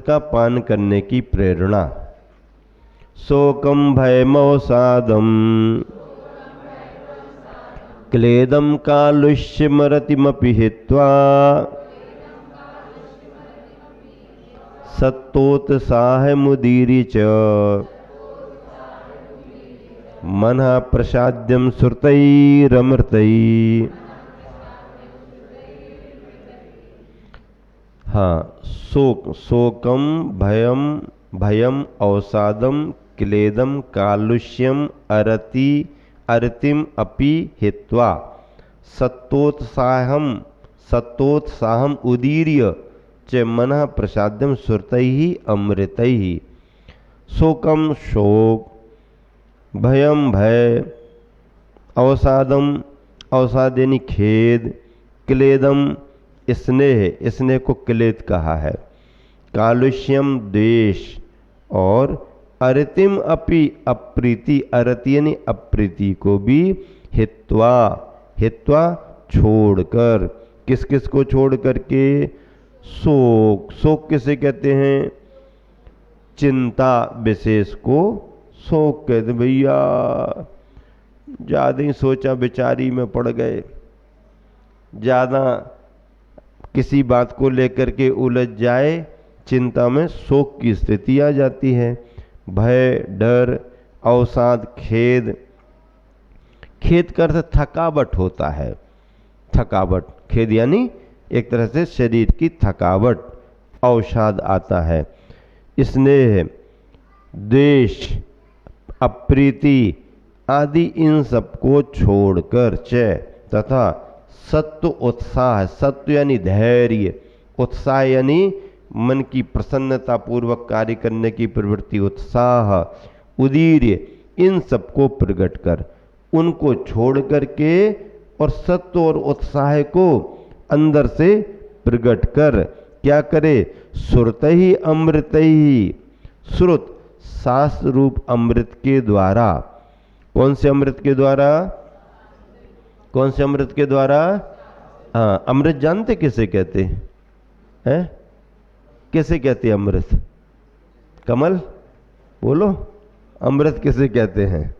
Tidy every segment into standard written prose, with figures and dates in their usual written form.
का पान करने की प्रेरणा। शोकम भयमवसादम क्लेदम कालुष्यमरतिमपि हित्वा सत्तोत्साहमुदीरि च मनः प्रसाद्यम श्रुतैरमृतैः। हाँ, शोकम भयम अवसादम क्लेदम कालुष्यम अरतिम अपि हित्वा सत्तोत्साहम उदीर्य च मनः प्रसाद्यम श्रुतैः अमृतैः। शोकम शोक, भयम भय, अवसाद यानी खेद, क्लेदम स्नेह को क्लेद कहा है, कालुष्यम द्वेष, और अरतिम अपि अप्रीति, अरति यानी अप्रीति को भी हित्वा छोड़कर। किस किस को छोड़ करके? शोक किसे कहते हैं? चिंता विशेष को शोक कहते। भैया ज़्यादा ही सोचा विचारी में पड़ गए, ज़्यादा किसी बात को लेकर के उलझ जाए, चिंता में शोक की स्थिति आ जाती है। भय, डर, अवसाद, खेद का अर्थ थकावट होता है। थकावट, खेद यानी एक तरह से शरीर की थकावट, अवसाद आता है। स्नेह, द्वेष, अप्रीति आदि इन सबको छोड़कर तथा सत्व उत्साह, सत्व यानी धैर्य, उत्साह यानी मन की प्रसन्नता पूर्वक कार्य करने की प्रवृत्ति, उत्साह, उदीर्य, इन सबको प्रकट कर, उनको छोड़ करके और सत्व और उत्साह को अंदर से प्रकट कर क्या करे? श्रुत ही अमृत ही, श्रुत शास्त्र रूप अमृत के द्वारा। कौन से अमृत के द्वारा? कौन से अमृत के द्वारा? हाँ, अमृत जानते किसे कहते हैं? किसे कहते हैं अमृत? कमल बोलो, अमृत किसे कहते हैं?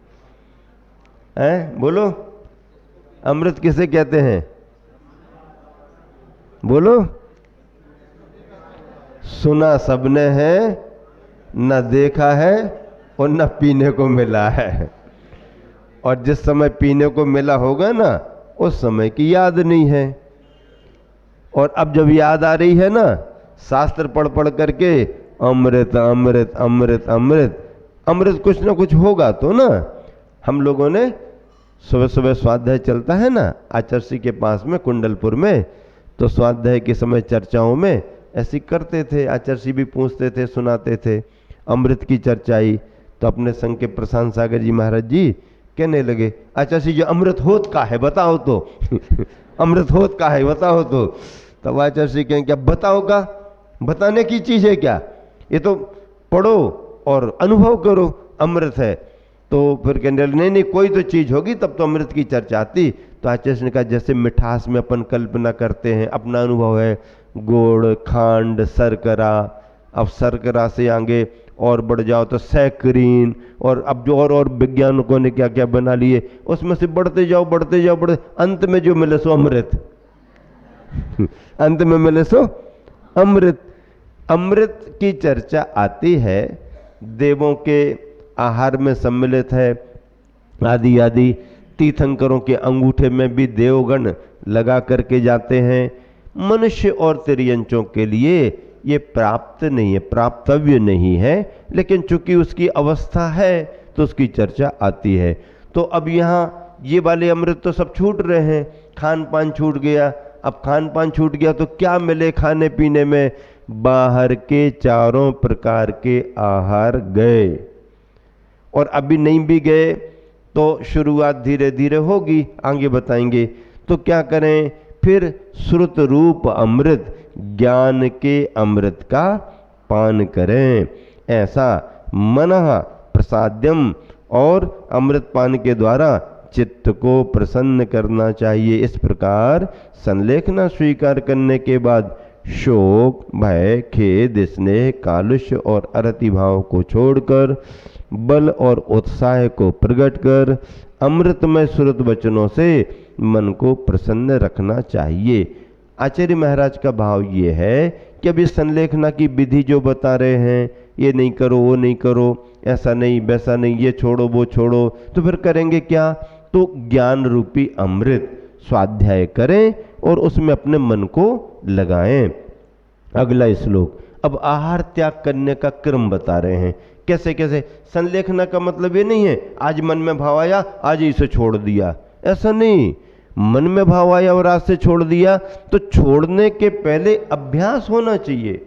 बोलो, अमृत किसे कहते हैं? बोलो। सुना सबने है, न देखा है और न पीने को मिला है। और जिस समय पीने को मिला होगा ना, उस समय की याद नहीं है। और अब जब याद आ रही है ना, शास्त्र पढ़ पढ़ करके अमृत अमृत अमृत अमृत अमृत, कुछ ना कुछ होगा तो ना। हम लोगों ने सुबह सुबह स्वाध्याय चलता है ना आचर्षी के पास में कुंडलपुर में, तो स्वाध्याय के समय चर्चाओं में ऐसी करते थे। आचर्षी भी पूछते थे, सुनाते थे। अमृत की चर्चा आई तो अपने संघ के प्रशांत सागर जी महाराज जी कहने लगे, आचर्षी जी अमृत होत का है बताओ तो। अमृत होत का है बताओ तो। तब आचर्षी कहें क्या बताओ का, बताने की चीज है क्या? ये तो पढ़ो और अनुभव करो, अमृत है। तो फिर कहने लगे नहीं कोई तो चीज होगी तब तो अमृत की चर्चा आती। तो आचार्य ने कहा जैसे मिठास में अपन कल्पना करते हैं, अपना अनुभव है, गुड़, खांड, शर्करा, अब शर्करा से आगे और बढ़ जाओ तो सैकरीन, और अब जो और वैज्ञानिकों ने क्या क्या बना लिए, उसमें से बढ़ते जाओ बढ़ते जाओ बढ़ते, अंत में जो मिले सो अमृत। अंत में मिले सो अमृत। अमृत की चर्चा आती है, देवों के आहार में सम्मिलित है, आदि आदि। तीर्थंकरों के अंगूठे में भी देवगण लगा करके जाते हैं। मनुष्य और तिर्यंचों के लिए ये प्राप्त नहीं है, प्राप्तव्य नहीं है, लेकिन चूंकि उसकी अवस्था है तो उसकी चर्चा आती है। तो अब यहाँ ये वाले अमृत तो सब छूट रहे हैं, खान पान छूट गया। अब खान पान छूट गया तो क्या मिले खाने पीने में? बाहर के चारों प्रकार के आहार गए, और अभी नहीं भी गए तो शुरुआत धीरे धीरे होगी, आगे बताएंगे। तो क्या करें फिर? श्रुत रूप अमृत, ज्ञान के अमृत का पान करें। ऐसा मनः प्रसाद्यम, और अमृत पान के द्वारा चित्त को प्रसन्न करना चाहिए। इस प्रकार संलेखना स्वीकार करने के बाद शोक, भय, खेद, स्नेह, कालुष्य और अरति भाव को छोड़कर बल और उत्साह को प्रकट कर अमृतमय श्रुत वचनों से मन को प्रसन्न रखना चाहिए। आचार्य महाराज का भाव ये है कि अब इस संलेखना की विधि जो बता रहे हैं, ये नहीं करो, वो नहीं करो, ऐसा नहीं वैसा नहीं, ये छोड़ो वो छोड़ो, तो फिर करेंगे क्या? तो ज्ञान रूपी अमृत स्वाध्याय करें और उसमें अपने मन को लगाएं। अगला श्लोक, अब आहार त्याग करने का क्रम बता रहे हैं। कैसे कैसे? संलेखना का मतलब ये नहीं है आज मन में भाव आया आज ही इसे छोड़ दिया, ऐसा नहीं। मन में भाव आया और आज से छोड़ दिया, तो छोड़ने के पहले अभ्यास होना चाहिए।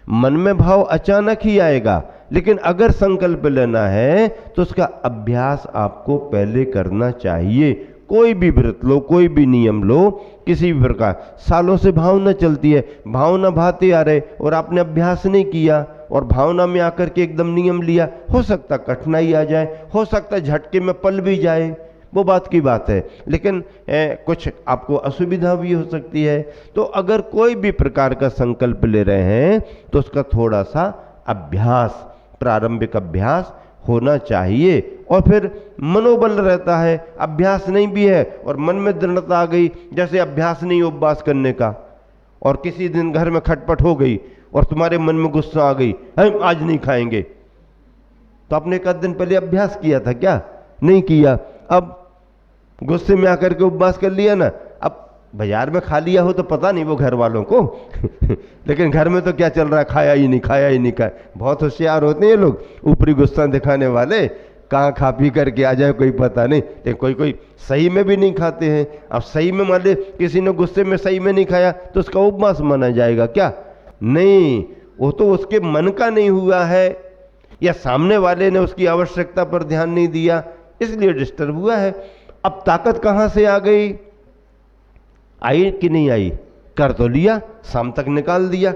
मन में भाव अचानक ही आएगा, लेकिन अगर संकल्प लेना है तो उसका अभ्यास आपको पहले करना चाहिए। कोई भी व्रत लो, कोई भी नियम लो, किसी भी प्रकार, सालों से भावना चलती है, भावना भाते आ रहे और आपने अभ्यास नहीं किया और भावना में आकर के एकदम नियम लिया, हो सकता कठिनाई आ जाए, हो सकता झटके में पल भी जाए, वो बात की बात है, लेकिन कुछ आपको असुविधा भी हो सकती है। तो अगर कोई भी प्रकार का संकल्प ले रहे हैं तो उसका थोड़ा सा अभ्यास, प्रारंभिक अभ्यास होना चाहिए और फिर मनोबल रहता है। अभ्यास नहीं भी है और मन में दृढ़ता आ गई, जैसे अभ्यास नहीं उपवास करने का, और किसी दिन घर में खटपट हो गई और तुम्हारे मन में गुस्सा आ गई, हम आज नहीं खाएंगे, तो आपने एक आध दिन पहले अभ्यास किया था क्या? नहीं किया। अब गुस्से में आकर के उपवास कर लिया ना, अब बाजार में खा लिया हो तो पता नहीं वो घर वालों को लेकिन घर में तो क्या चल रहा है, खाया ही नहीं, खाया ही नहीं, खाया। बहुत होशियार होते हैं ये लोग, ऊपरी गुस्सा दिखाने वाले, कहाँ खा पी करके आ जाए कोई पता नहीं, लेकिन कोई कोई सही में भी नहीं खाते हैं। अब सही में मान ले किसी ने गुस्से में सही में नहीं खाया तो उसका उपवास माना जाएगा क्या? नहीं, वो तो उसके मन का नहीं हुआ है या सामने वाले ने उसकी आवश्यकता पर ध्यान नहीं दिया, इसलिए डिस्टर्ब हुआ है। अब ताकत कहां से आ गई? आई कि नहीं आई? कर तो लिया, शाम तक निकाल दिया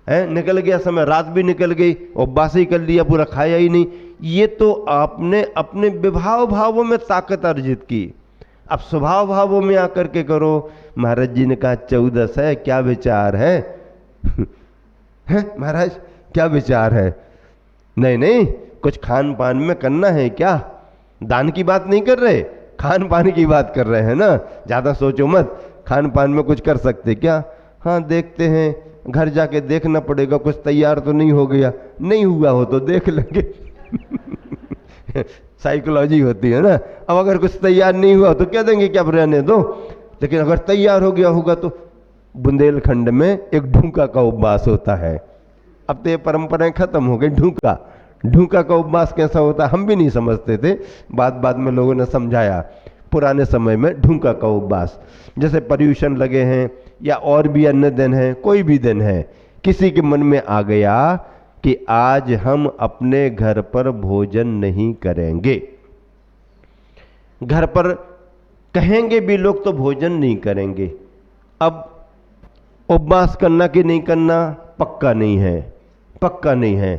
है, निकल गया समय, रात भी निकल गई, उपवास ही कर लिया, पूरा खाया ही नहीं। ये तो आपने अपने विभाव भावों में ताकत अर्जित की। अब स्वभाव भावों में आकर के करो। महाराज जी ने कहा 14 है, क्या विचार है? है महाराज, क्या विचार है? नहीं नहीं, कुछ खान पान में करना है क्या? दान की बात नहीं कर रहे, खान पान की बात कर रहे हैं ना। ज्यादा सोचो मत, खान पान में कुछ कर सकते क्या? हाँ देखते हैं, घर जाके देखना पड़ेगा, कुछ तैयार तो नहीं हो गया, नहीं हुआ हो तो देख लेंगे साइकोलॉजी होती है ना। अब अगर कुछ तैयार नहीं हुआ तो कह देंगे क्या रहने दो, लेकिन अगर तैयार हो गया होगा तो बुंदेलखंड में एक ढूंका का उपवास होता है। अब तो ये परंपराएं खत्म हो गई। ढूंका का उपवास कैसा होता है हम भी नहीं समझते थे, बाद में लोगों ने समझाया। पुराने समय में ढूंका का उपवास, जैसे पर्यूषण लगे हैं या और भी अन्य दिन है, कोई भी दिन है, किसी के मन में आ गया कि आज हम अपने घर पर भोजन नहीं करेंगे, घर पर कहेंगे भी लोग तो भोजन नहीं करेंगे। अब उपवास करना कि नहीं करना पक्का नहीं है,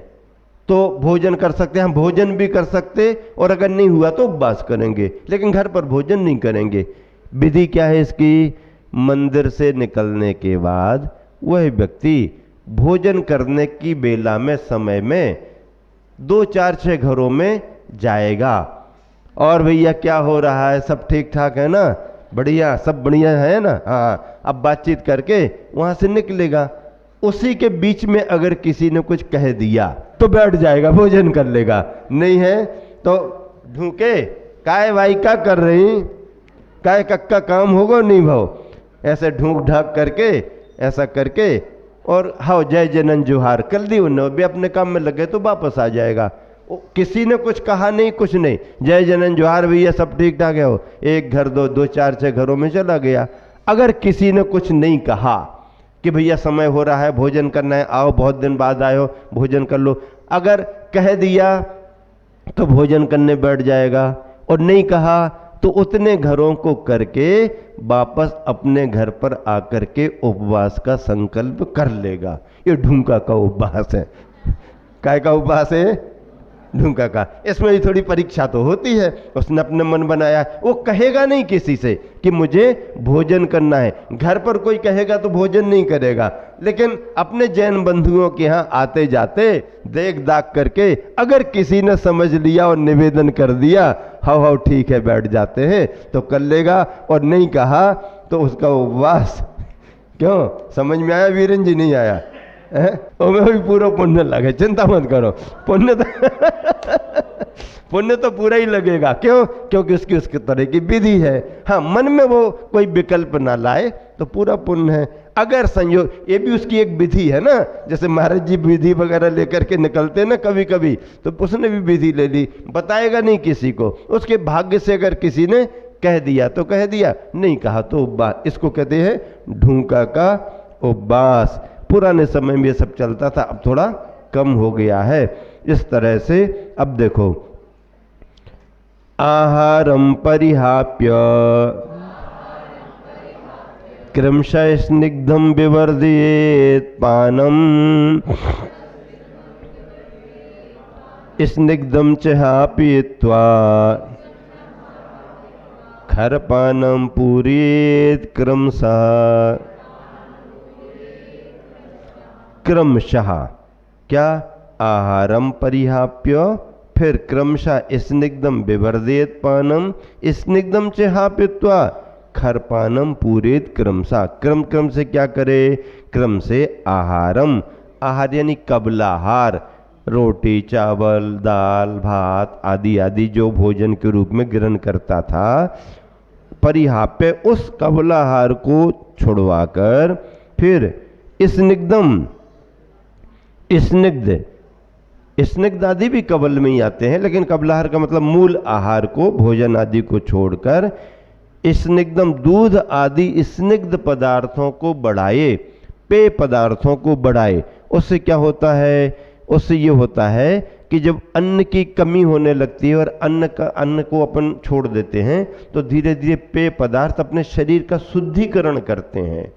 तो भोजन कर सकते हैं, हम भोजन भी कर सकते और अगर नहीं हुआ तो उपवास करेंगे, लेकिन घर पर भोजन नहीं करेंगे। विधि क्या है इसकी? मंदिर से निकलने के बाद वह व्यक्ति भोजन करने की बेला में, समय में 2, 4, 6 घरों में जाएगा और भैया क्या हो रहा है, सब ठीक ठाक है ना, बढ़िया, सब बढ़िया है ना, हाँ, अब बातचीत करके वहां से निकलेगा। उसी के बीच में अगर किसी ने कुछ कह दिया तो बैठ जाएगा, भोजन कर लेगा, नहीं है तो ढूंके काय भाई क्या कर रही, काय कक्का काम होगा नहीं भाव, ऐसे ढूंक ढाक करके ऐसा करके और हाँ जय जनन जोहार कर दी उन्होंने, भी अपने काम में लगे तो वापस आ जाएगा। किसी ने कुछ कहा नहीं, कुछ नहीं, जय जनन जोहार भैया सब ठीक ठाक है, हो एक घर 2, 4, 6 घरों में चला गया। अगर किसी ने कुछ नहीं कहा कि भैया समय हो रहा है, भोजन करना है, आओ बहुत दिन बाद आए हो, भोजन कर लो, अगर कह दिया तो भोजन करने बैठ जाएगा, और नहीं कहा तो उतने घरों को करके वापस अपने घर पर आकर के उपवास का संकल्प कर लेगा। ये ढूंका का उपवास है। काय का उपवास है? ढूंका का। इसमें भी थोड़ी परीक्षा तो होती है। उसने अपने मन बनाया, वो कहेगा नहीं किसी से कि मुझे भोजन करना है। घर पर कोई कहेगा तो भोजन नहीं करेगा, लेकिन अपने जैन बंधुओं के यहाँ आते जाते देख दाख करके अगर किसी ने समझ लिया और निवेदन कर दिया, हाउ ठीक है बैठ जाते हैं, तो कर लेगा। और नहीं कहा तो उसका उपवास, क्यों समझ में आया वीरेन जी? नहीं आया है? मैं भी पूरा पुण्य लगे, चिंता मत करो। पुण्य तो पुण्य तो पूरा ही लगेगा। क्यों? क्योंकि उसकी उसके तरह की विधि है। हाँ, मन में वो कोई विकल्प ना लाए तो पूरा पुण्य है। अगर संयोग, ये भी उसकी एक विधि है ना, जैसे महाराज जी विधि वगैरह लेकर के निकलते ना कभी कभी, तो उसने भी विधि ले ली, बताएगा नहीं किसी को। उसके भाग्य से अगर किसी ने कह दिया तो कह दिया, नहीं कहा तो उपवास। इसको कहते हैं ढूंका का उपवास। पुराने समय में ये सब चलता था, अब थोड़ा कम हो गया है। इस तरह से अब देखो, आहारम परिहाप्य क्रमशः स्निग्धम विवर्धयेत् पानम स्निग्धम चहापीत्वा खरपानम पूरेत क्रमशः। क्रमशः क्या? आहारम परिहाप्य, फिर क्रमशः स्निग्धम विवर्धयेत् पानम स्निग्धम चहापीत्वा खरपानम पूरेत क्रमशः। क्रम क्रम से क्या करे? क्रम से आहारम, आहार यानी कबलाहार, रोटी चावल दाल भात आदि आदि जो भोजन के रूप में ग्रहण करता था, परिहाप्य उस कबलाहार को छुड़वाकर फिर स्निग्धम, स्निग्ध, स्निग्ध आदि भी कबल में ही आते हैं, लेकिन कबलाहार का मतलब मूल आहार को, भोजन आदि को छोड़कर स्निग्धम दूध आदि स्निग्ध पदार्थों को बढ़ाए, पेय पदार्थों को बढ़ाए। उससे क्या होता है? उससे ये होता है कि जब अन्न की कमी होने लगती है और अन्न को अपन छोड़ देते हैं, तो धीरे धीरे पेय पदार्थ अपने शरीर का शुद्धिकरण करते हैं।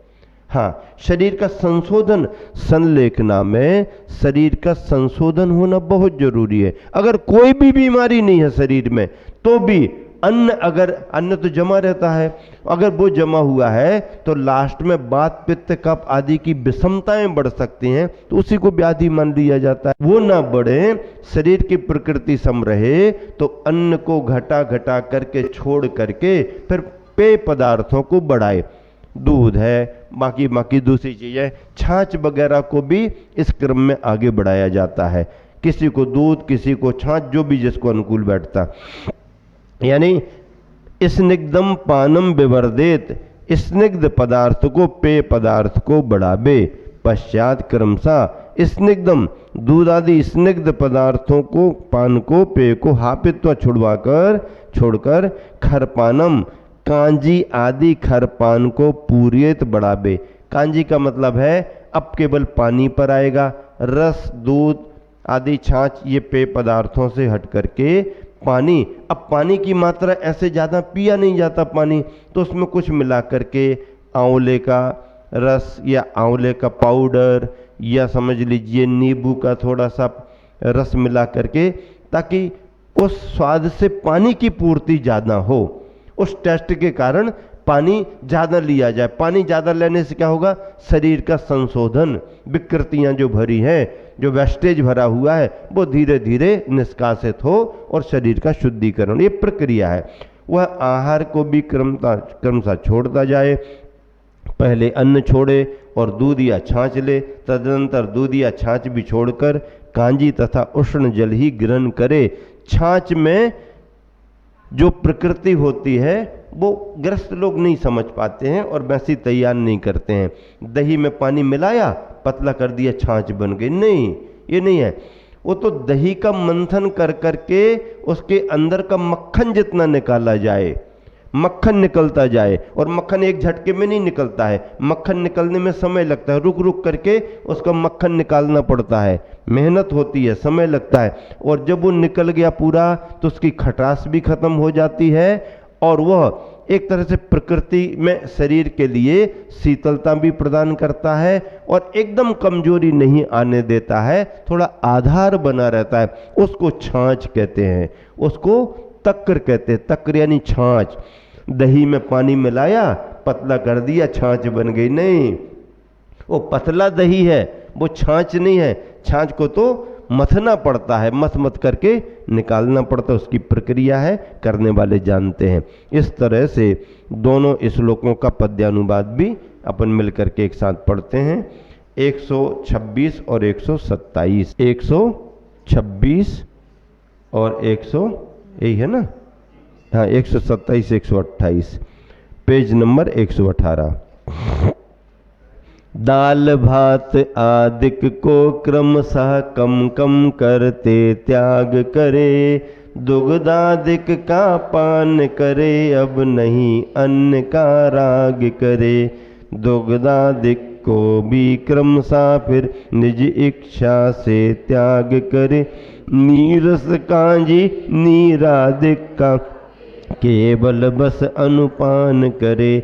हाँ, शरीर का संशोधन, संलेखना में शरीर का संशोधन होना बहुत जरूरी है। अगर कोई भी बीमारी नहीं है शरीर में, तो भी अन्न तो जमा रहता है, अगर वो जमा हुआ है तो लास्ट में वात पित्त कफ आदि की विषमताएं बढ़ सकती हैं, तो उसी को व्याधि मान लिया जाता है। वो ना बढ़े, शरीर की प्रकृति सम रहे, तो अन्न को घटा घटा करके छोड़ करके फिर पेय पदार्थों को बढ़ाए। दूध है, बाकी दूसरी चीजें, छाछ वगैरह को भी इस क्रम में आगे बढ़ाया जाता है। किसी को दूध, किसी को छाछ, जो भी जिसको अनुकूल बैठता। यानी स्निग्धम पानम विवर्धेत, स्निग्ध पदार्थ को, पेय पदार्थ को बढ़ावे। पश्चात क्रमशः स्निग्धम दूध आदि स्निग्ध पदार्थों को, पान को, पेय को हापित्व छोड़कर खरपानम कांजी आदि खरपान को पूरियत बढ़ावे। कांजी का मतलब है अब केवल पानी पर आएगा, रस दूध आदि छाछ ये पेय पदार्थों से हट करके पानी। अब पानी की मात्रा ऐसे ज़्यादा पिया नहीं जाता पानी, तो उसमें कुछ मिला करके आंवले का रस या आंवले का पाउडर या समझ लीजिए नींबू का थोड़ा सा रस मिला करके, ताकि उस स्वाद से पानी की पूर्ति ज़्यादा हो। उस टेस्ट के कारण पानी ज़्यादा लिया जाए। पानी ज़्यादा लेने से क्या होगा? शरीर का संशोधन, विकृतियां जो भरी हैं, जो वेस्टेज भरा हुआ है, वो धीरे धीरे निष्कासित हो और शरीर का शुद्धिकरण, ये प्रक्रिया है। वह आहार को भी क्रमशः छोड़ता जाए। पहले अन्न छोड़े और दूध या छाछ ले, तदनंतर दूध या छाछ भी छोड़कर कांजी तथा उष्ण जल ही ग्रहण करे। छाछ में जो प्रकृति होती है वो ग्रस्त लोग नहीं समझ पाते हैं और वैसी तैयार नहीं करते हैं। दही में पानी मिलाया, पतला कर दिया, छाछ बन गई, नहीं, ये नहीं है। वो तो दही का मंथन कर करके उसके अंदर का मक्खन जितना निकाला जाए, मक्खन निकलता जाए। और मक्खन एक झटके में नहीं निकलता है, मक्खन निकलने में समय लगता है, रुक रुक करके उसका मक्खन निकालना पड़ता है, मेहनत होती है, समय लगता है। और जब वो निकल गया पूरा, तो उसकी खटास भी खत्म हो जाती है और वह एक तरह से प्रकृति में शरीर के लिए शीतलता भी प्रदान करता है और एकदम कमजोरी नहीं आने देता है, थोड़ा आधार बना रहता है। उसको छाछ कहते हैं, उसको तक्र कहते हैं। तक्र यानी छाछ। दही में पानी मिलाया, पतला कर दिया, छाछ बन गई। नहीं, वो पतला दही है, वो छाछ नहीं है। छाछ को तो मथना पड़ता है, मथ मथ करके निकालना पड़ता है, उसकी प्रक्रिया है, करने वाले जानते हैं। इस तरह से दोनों श्लोकों का पद्यानुवाद भी अपन मिलकर के एक साथ पढ़ते हैं। 126 और 127, 126 और 100, यही है ना? हाँ, 127 128, पेज नंबर 118। दाल भात आदिक को क्रमशः कम कम करते त्याग करे, दुग्धादिक का पान करे, अब नहीं अन्न का राग करे। दुग्धादिक को भी क्रमशः फिर निज इच्छा से त्याग करे, नीरस कांजी नीरादिक का केवल बस अनुपान करे।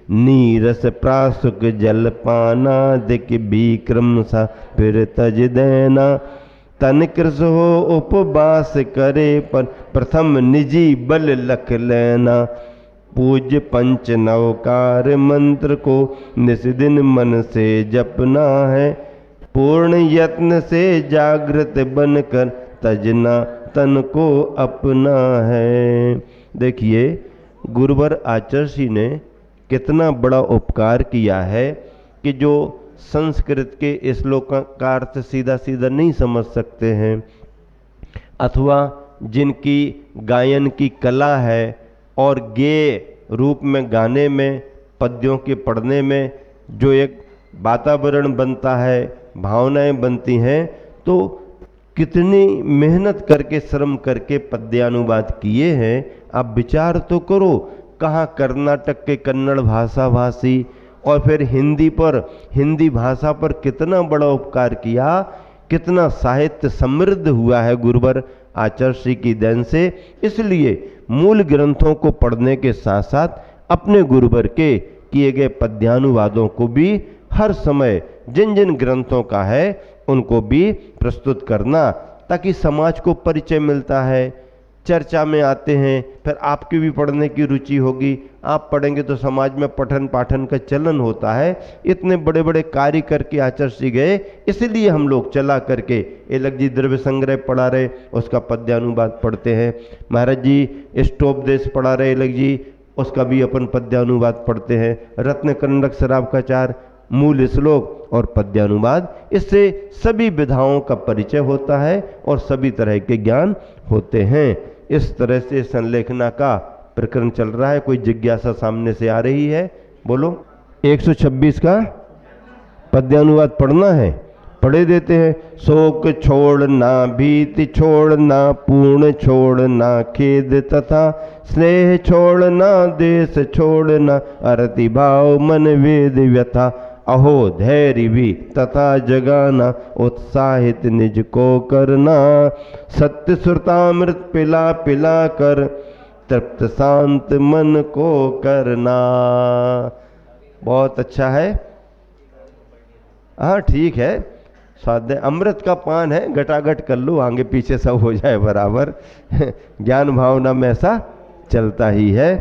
नीरस प्रासुक जलपानादिक भी क्रमशः फिर तज देना, तन कृष हो उपवास करे, पर प्रथम निजी बल लख लेना। पूज्य पंच नवकार मंत्र को निस्दिन मन से जपना है, पूर्ण यत्न से जागृत बनकर तजना तन को अपना है। देखिए, गुरुवर आचार्य ने कितना बड़ा उपकार किया है कि जो संस्कृत के श्लोक का अर्थ सीधा सीधा नहीं समझ सकते हैं, अथवा जिनकी गायन की कला है और गेय रूप में गाने में, पद्यों के पढ़ने में जो एक वातावरण बनता है, भावनाएं बनती हैं, तो कितनी मेहनत करके श्रम करके पद्यानुवाद किए हैं। आप विचार तो करो, कहाँ कर्नाटक के कन्नड़ भाषा भाषी और फिर हिंदी भाषा पर कितना बड़ा उपकार किया, कितना साहित्य समृद्ध हुआ है गुरुवर आचार्य की देन से। इसलिए मूल ग्रंथों को पढ़ने के साथ साथ अपने गुरुवर के किए गए पद्यानुवादों को भी हर समय जिन जिन ग्रंथों का है उनको भी प्रस्तुत करना, ताकि समाज को परिचय मिलता है, चर्चा में आते हैं, फिर आपकी भी पढ़ने की रुचि होगी, आप पढ़ेंगे तो समाज में पठन पाठन का चलन होता है। इतने बड़े बड़े कार्य करके आचार्य गए, इसलिए हम लोग चला करके अलग जी द्रव्य संग्रह पढ़ा रहे, उसका पद्यानुवाद पढ़ते हैं। महाराज जी स्टोपदेश पढ़ा रहे अलग जी, उसका भी अपन पद्यानुवाद पढ़ते हैं। रत्न कंडक शराब का चार, मूल श्लोक और पद्यानुवाद, इससे सभी विधाओं का परिचय होता है और सभी तरह के ज्ञान होते हैं। इस तरह से संलेखना का प्रकरण चल रहा है। कोई जिज्ञासा सामने से आ रही है? बोलो। 126 का पद्यानुवाद पढ़ना है, पढ़े देते हैं। शोक छोड़ना, भीति छोड़ना, पूर्ण छोड़ना, खेद तथा स्नेह छोड़ना, देश छोड़ना, अरति भाव मन वेद व्यथा, अहो धैर्य भी तथा जगाना, उत्साहित निज को करना, सत्य श्रुतामृत पिला पिला कर, तृप्त शांत मन को करना। बहुत अच्छा है। हाँ ठीक है, स्वाध्याय अमृत का पान है, घटाघट कर लो, आगे पीछे सब हो जाए बराबर। ज्ञान भावना में ऐसा चलता ही है।